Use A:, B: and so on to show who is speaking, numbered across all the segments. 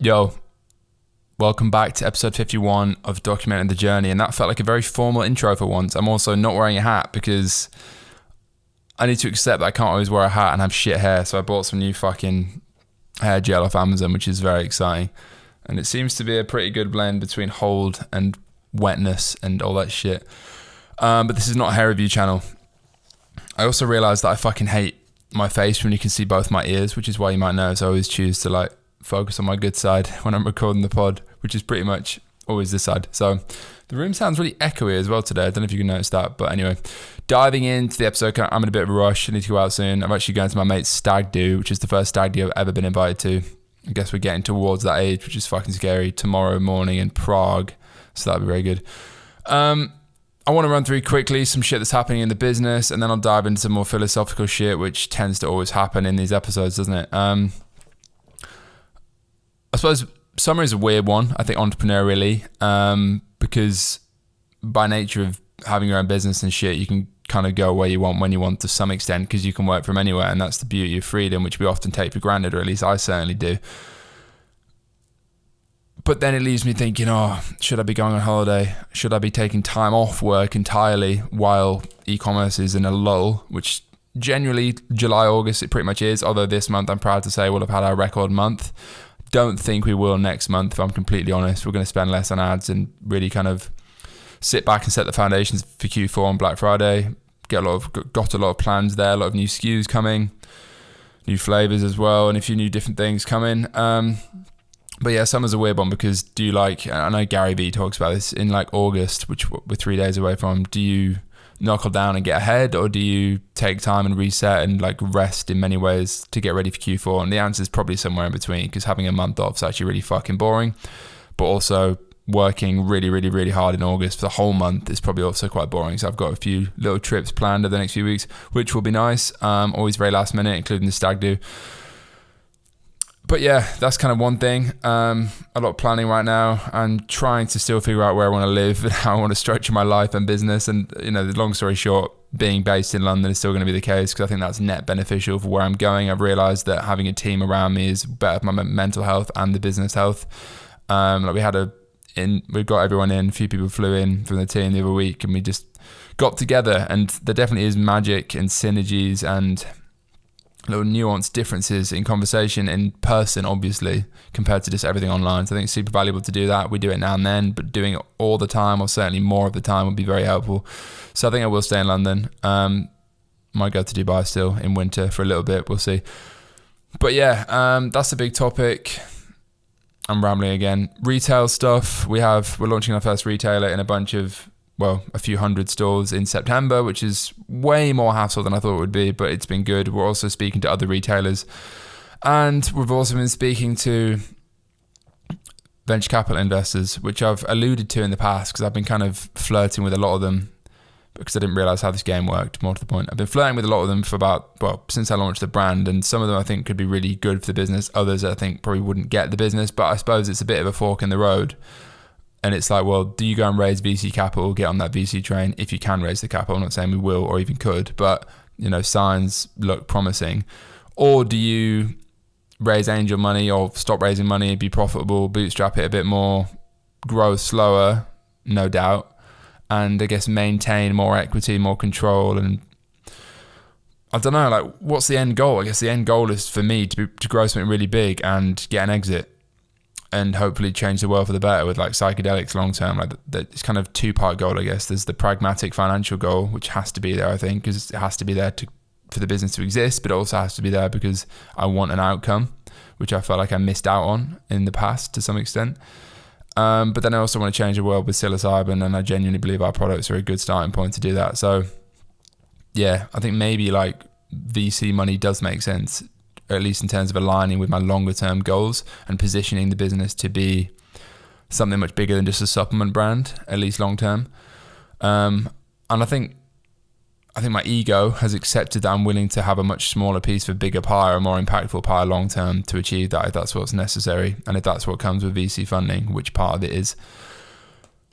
A: Yo, welcome back to episode 51 of Documenting the Journey, and that felt like a very formal intro for once. I'm also not wearing a hat because I need to accept that I can't always wear a hat and have shit hair, so I bought some new fucking hair gel off Amazon, which is very exciting. And it seems to be a pretty good blend between hold and wetness and all that shit. But this is not a hair review channel. I also realised that I fucking hate my face when you can see both my ears, which is why you might notice I always choose to focus on my good side when I'm recording the pod, which is pretty much always this side. So the room sounds really echoey as well today. I don't know if you can notice that, but anyway, diving into the episode, I'm in a bit of a rush. I need to go out soon. I'm actually going to my mate's stag do, which is the first stag do I've ever been invited to. I guess we're getting towards that age, which is fucking scary. Tomorrow morning in Prague, so that'll be very good. I want to run through quickly some shit that's happening in the business, and then I'll dive into some more philosophical shit, which tends to always happen in these episodes, doesn't it? I suppose summer is a weird one, I think, entrepreneurially, because by nature of having your own business and shit, you can kind of go where you want, when you want, to some extent, because you can work from anywhere, and that's the beauty of freedom, which we often take for granted, or at least I certainly do. But then it leaves me thinking, should I be going on holiday? Should I be taking time off work entirely while e-commerce is in a lull, which generally July, August, it pretty much is, although this month I'm proud to say we'll have had our record month. Don't think we will next month, if I'm completely honest. We're going to spend less on ads and really kind of sit back and set the foundations for Q4 on Black Friday. Got a lot of plans there, a lot of new SKUs coming, new flavors as well, and a few new different things coming. But yeah, summer's a weird one because I know Gary Vee talks about this, in August, which we're 3 days away from, do you knuckle down and get ahead, or do you take time and reset and rest in many ways to get ready for Q4? And the answer is probably somewhere in between, because having a month off is actually really fucking boring, but also working really, really, really hard in August for the whole month is probably also quite boring. So I've got a few little trips planned over the next few weeks, which will be nice. Always very last minute, including the stag do. But yeah, that's kind of one thing. A lot of planning right now, and trying to still figure out where I want to live and how I want to structure my life and business. And, the long story short, being based in London is still going to be the case, because I think that's net beneficial for where I'm going. I've realised that having a team around me is better for my mental health and the business health. We've got everyone in, a few people flew in from the team the other week, and we just got together, and there definitely is magic and synergies and little nuanced differences in conversation in person, obviously, compared to just everything online. So I think it's super valuable to do that. We do it now and then, but doing it all the time, or certainly more of the time, would be very helpful. So I think I will stay in London. Might go to Dubai still in winter for a little bit. We'll see. But yeah, that's a big topic. I'm rambling again. Retail stuff. We're launching our first retailer in a few hundred stores in September, which is way more hassle than I thought it would be, but it's been good. We're also speaking to other retailers, and we've also been speaking to venture capital investors, which I've alluded to in the past, because I've been kind of flirting with a lot of them, because I didn't realize how this game worked, more to the point. I've been flirting with a lot of them since I launched the brand, and some of them I think could be really good for the business. Others I think probably wouldn't get the business, but I suppose it's a bit of a fork in the road. And it's do you go and raise VC capital, get on that VC train if you can raise the capital? I'm not saying we will or even could, but signs look promising. Or do you raise angel money, or stop raising money, be profitable, bootstrap it a bit more, grow slower, no doubt, and I guess maintain more equity, more control? And I don't know, what's the end goal? I guess the end goal is for me to grow something really big and get an exit, and hopefully change the world for the better with psychedelics long term. It's kind of two-part goal, I guess. There's the pragmatic financial goal, which has to be there, I think, because it has to be there for the business to exist, but it also has to be there because I want an outcome, which I felt like I missed out on in the past to some extent. But then I also want to change the world with psilocybin, and I genuinely believe our products are a good starting point to do that. So yeah, I think maybe VC money does make sense, at least in terms of aligning with my longer term goals and positioning the business to be something much bigger than just a supplement brand, at least long term. And I think my ego has accepted that I'm willing to have a much smaller piece of a bigger pie, or a more impactful pie long term, to achieve that, if that's what's necessary, and if that's what comes with VC funding, which part of it is.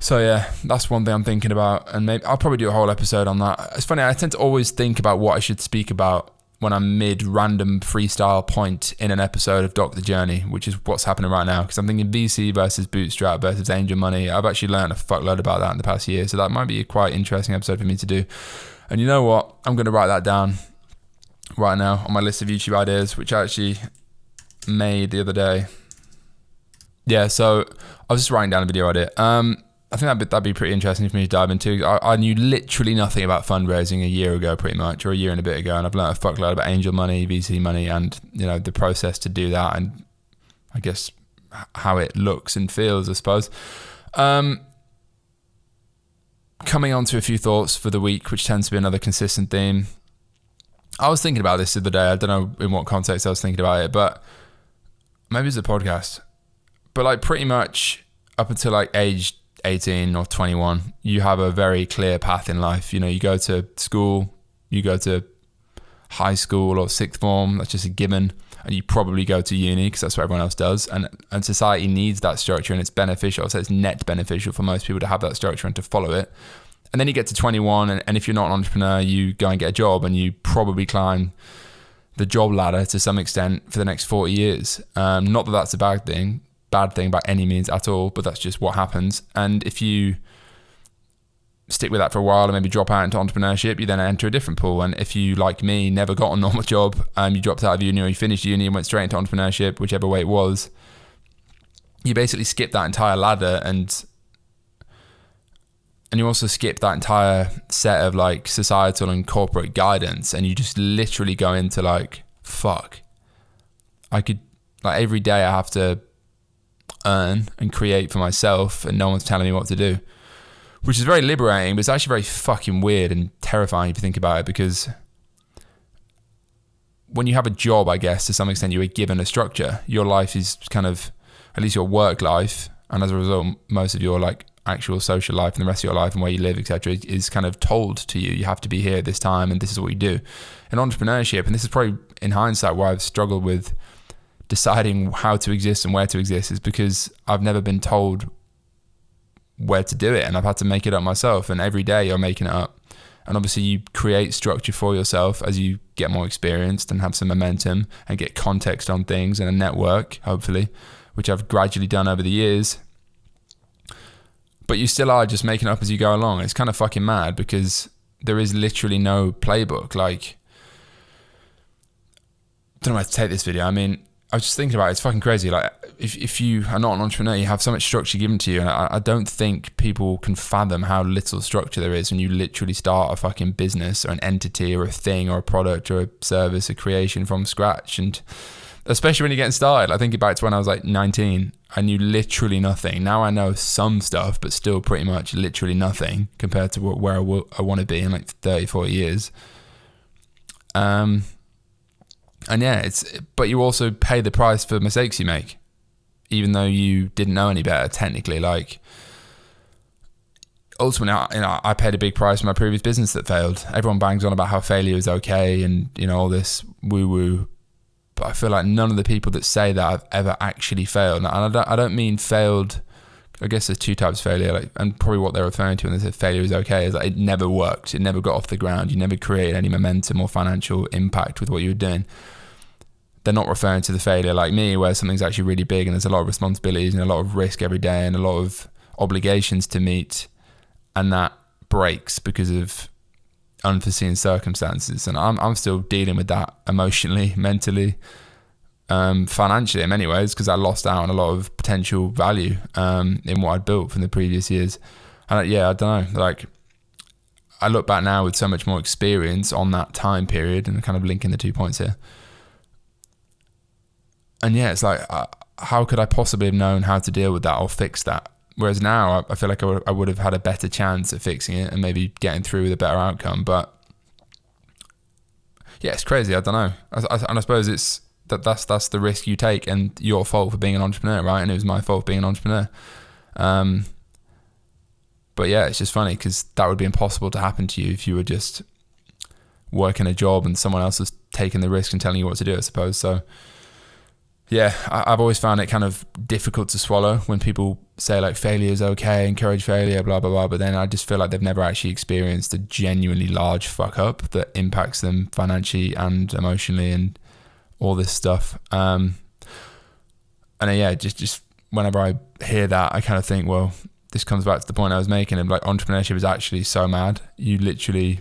A: So yeah, that's one thing I'm thinking about, and maybe I'll probably do a whole episode on that. It's funny, I tend to always think about what I should speak about when I'm mid-random freestyle point in an episode of Doc the Journey, which is what's happening right now, because I'm thinking VC versus bootstrap versus angel money. I've actually learned a fuckload about that in the past year, so that might be a quite interesting episode for me to do. And you know what? I'm going to write that down right now on my list of YouTube ideas, which I actually made the other day. Yeah, so I was just writing down a video idea. I think that'd be pretty interesting for me to dive into. I knew literally nothing about fundraising a year ago, pretty much, or a year and a bit ago, and I've learned a fuckload about angel money, VC money, and the process to do that, and I guess how it looks and feels, I suppose. Coming on to a few thoughts for the week, which tends to be another consistent theme. I was thinking about this the other day. I don't know in what context I was thinking about it, but maybe it's a podcast. But like pretty much up until like age 18 or 21, you have a very clear path in life. You go to school, you go to high school or sixth form, that's just a given, and you probably go to uni because that's what everyone else does, and society needs that structure, and it's beneficial. So it's net beneficial for most people to have that structure and to follow it. And then you get to 21, and if you're not an entrepreneur, you go and get a job, and you probably climb the job ladder to some extent for the next 40 years. Not that that's a bad thing by any means at all, but that's just what happens. And if you stick with that for a while and maybe drop out into entrepreneurship, you then enter a different pool. And if you, like me, never got a normal job, you dropped out of uni, or you finished uni and went straight into entrepreneurship, whichever way it was, you basically skip that entire ladder, and you also skip that entire set of like societal and corporate guidance, and you just literally go into like, fuck, I could, like, every day I have to earn and create for myself, and no one's telling me what to do, which is very liberating, but it's actually very fucking weird and terrifying if you think about it, because when you have a job, I guess to some extent you are given a structure. Your life is kind of, at least your work life, and as a result most of your like actual social life and the rest of your life and where you live, etc., is kind of told to you. You have to be here at this time and this is what you do. In entrepreneurship, and this is probably in hindsight why I've struggled with deciding how to exist and where to exist, is because I've never been told where to do it, and I've had to make it up myself, and every day you're making it up. And obviously you create structure for yourself as you get more experienced and have some momentum and get context on things and a network, hopefully, which I've gradually done over the years. But you still are just making it up as you go along. It's kind of fucking mad, because there is literally no playbook. Like, I don't know how to take this video. I mean, I was just thinking about it. It's fucking crazy. Like, if you are not an entrepreneur, you have so much structure given to you, and I don't think people can fathom how little structure there is when you literally start a fucking business or an entity or a thing or a product or a service, a creation from scratch. And especially when you're getting started, I think back to when I was like 19, I knew literally nothing. Now I know some stuff, but still pretty much literally nothing compared to where I want to be in like 30, 40 years. And yeah, but you also pay the price for mistakes you make, even though you didn't know any better, technically. Like, ultimately, I paid a big price for my previous business that failed. Everyone bangs on about how failure is okay and, all this woo-woo. But I feel like none of the people that say that have ever actually failed. And I don't mean failed, I guess there's two types of failure, like, and probably what they're referring to when they say failure is okay is that it never worked. It never got off the ground. You never created any momentum or financial impact with what you were doing. They're not referring to the failure like me, where something's actually really big and there's a lot of responsibilities and a lot of risk every day and a lot of obligations to meet, and that breaks because of unforeseen circumstances. And I'm still dealing with that emotionally, mentally, financially in many ways, because I lost out on a lot of potential value in what I'd built from the previous years. And I don't know, like, I look back now with so much more experience on that time period, and kind of linking the 2 points here. And yeah, it's like, how could I possibly have known how to deal with that or fix that? Whereas now, I feel like I would have had a better chance at fixing it and maybe getting through with a better outcome. But yeah, it's crazy. I don't know. And I suppose that's the risk you take, and your fault for being an entrepreneur, right? And it was my fault for being an entrepreneur. But yeah, it's just funny, because that would be impossible to happen to you if you were just working a job and someone else was taking the risk and telling you what to do, I suppose. So yeah, I've always found it kind of difficult to swallow when people say like failure is okay, encourage failure, blah, blah, blah. But then I just feel like they've never actually experienced a genuinely large fuck up that impacts them financially and emotionally and all this stuff. And yeah, just whenever I hear that, I kind of think, well, this comes back to the point I was making of like entrepreneurship is actually so mad. You literally,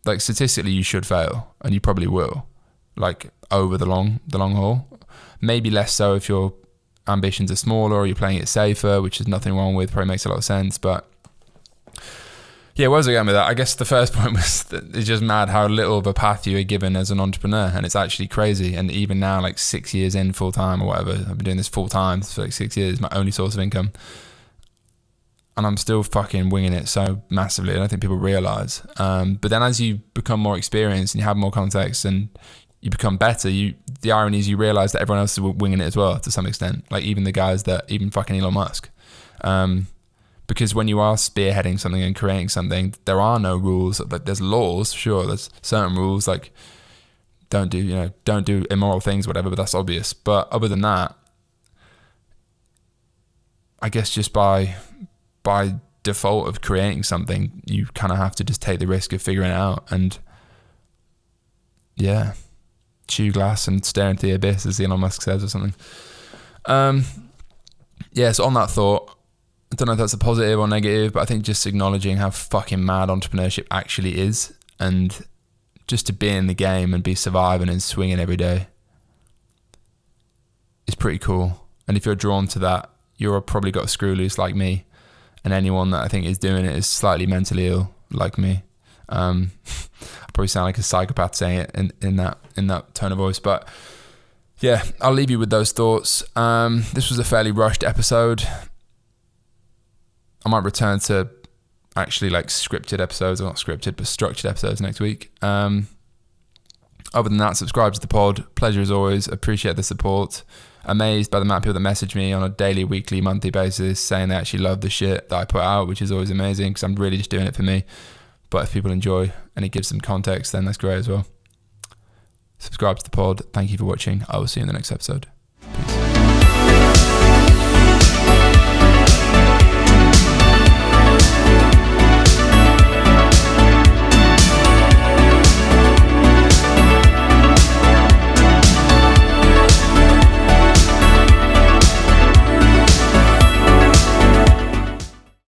A: like statistically, you should fail, and you probably will, like over the long haul. Maybe less so if your ambitions are smaller or you're playing it safer, which is nothing wrong with, probably makes a lot of sense. But yeah, where was I going with that? I guess the first point was that it's just mad how little of a path you are given as an entrepreneur, and it's actually crazy. And even now, like 6 years in full time or whatever, I've been doing this full time for like 6 years, my only source of income, and I'm still fucking winging it so massively. I don't think people realize. But then as you become more experienced and you have more context and you become better, the irony is you realize that everyone else is winging it as well to some extent. Like even fucking Elon Musk. Because when you are spearheading something and creating something, there are no rules. Like there's laws, sure, there's certain rules like don't do immoral things, whatever, but that's obvious. But other than that, I guess just by default of creating something, you kind of have to just take the risk of figuring it out and yeah, chew glass and stare into the abyss, as Elon Musk says or something. Yeah, so on that thought, I don't know if that's a positive or negative, but I think just acknowledging how fucking mad entrepreneurship actually is, and just to be in the game and be surviving and swinging every day is pretty cool. And if you're drawn to that, you're probably got a screw loose like me, and anyone that I think is doing it is slightly mentally ill like me. I probably sound like a psychopath saying it in that tone of voice, but yeah, I'll leave you with those thoughts. This was a fairly rushed episode. I might return to actually like scripted episodes, or not scripted, but structured episodes next week. Other than that, subscribe to the pod. Pleasure as always. Appreciate the support. Amazed by the amount of people that message me on a daily, weekly, monthly basis saying they actually love the shit that I put out, which is always amazing because I'm really just doing it for me. But if people enjoy and it gives them context, then that's great as well. Subscribe to the pod. Thank you for watching. I will see you in the next episode.